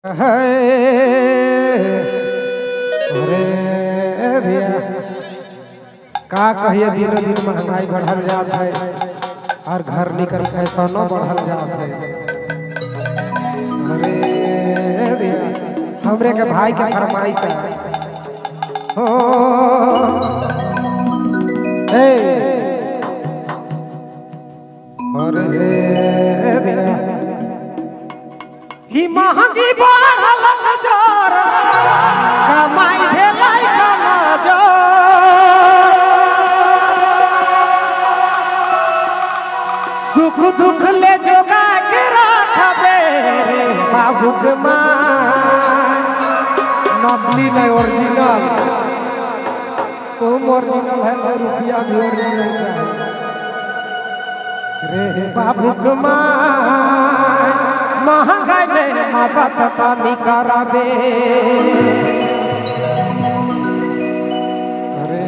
अरे भैया का कहिए दिनों दिन महंगाई बढ़ल जात है और घर निकल फैशनो बढ़ल जात है। अरे भैया हमरे के भाई के फरमाइश है हो अरे भैया ही महंगी बढ़ल जोर कमाई भेलै कमजोर सुख दुख ले जोगा के रखबे बाबू के मां नकली नहीं ओरिजिनल तुम ओरिजिनल है तो रुपया भी ओरिजिनल चाहिए रे बाबू के मां महंगाई में मदद तनी कराबे। अरे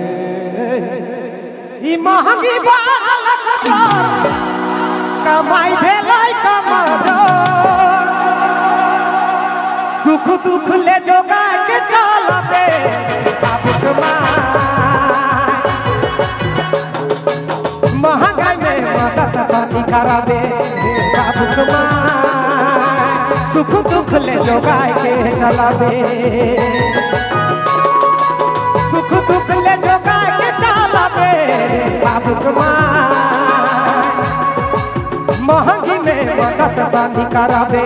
ई महंगी बढ़ल जोर कमाई भेलै कमजोर सुख दुख ले जोगा के चलबे बाबू के मां महंगाई में मदद तनी कराबे बाबू के मां सुख दुख ले जोगाए के चलाबे सुख दुख ले जोगाए के चलाबे बाबू के मां महंगी में मदद तनी कराबे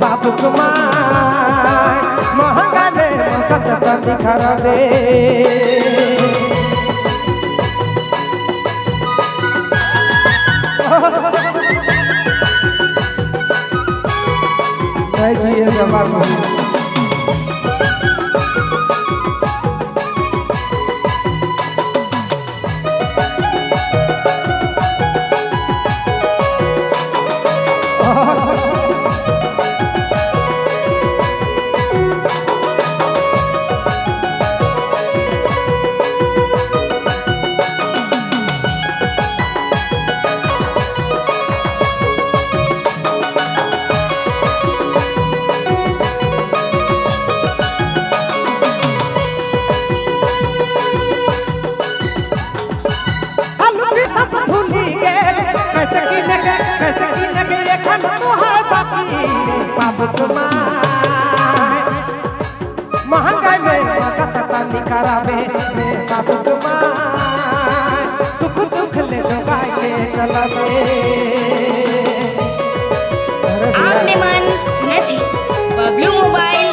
बाबू के मां महंगा में मदद तनी कराबे। जी जवाब बाबू के मां महंगाई में मदद तनी कराबे बाबू के मां सुख दुख ले जोगाए के चलाबे। आपने मान सुनती बबलू मोबाइल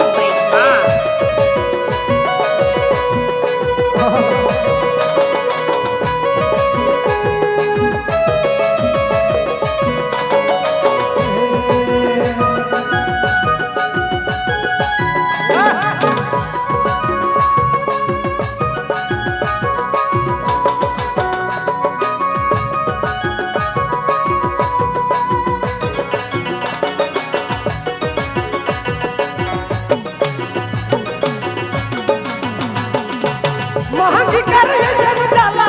महंगी कर सब चला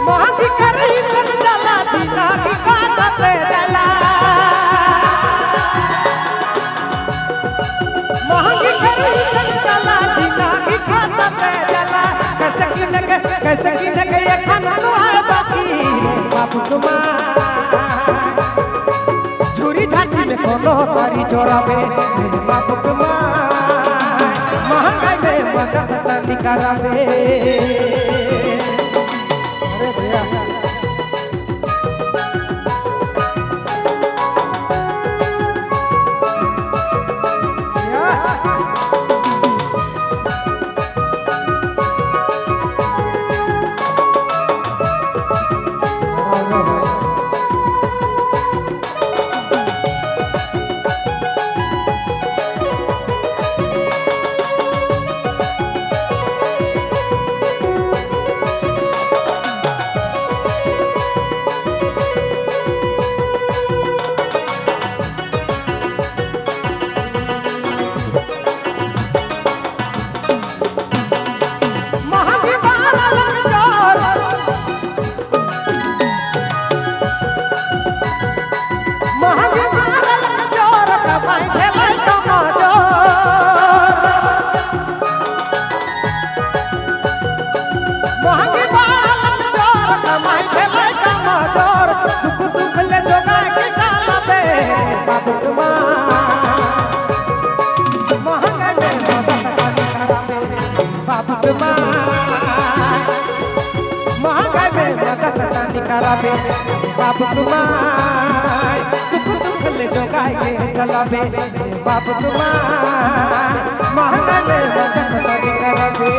महंगी कर सब चला जीना की काटते चला महंगी कर सब चला जीना की काटते चला कैसे की न के ये खाना तो है बाकी बाबू के मां कोनो तारी चोराबे बाबू के मां महंगाई में मदद तनी कराबे। अरे भैया कराबे बाप तुम्हार सुख दुख ले जोगाई के चलाबे बाप तुम्हार महंगा ले वचन कराबे।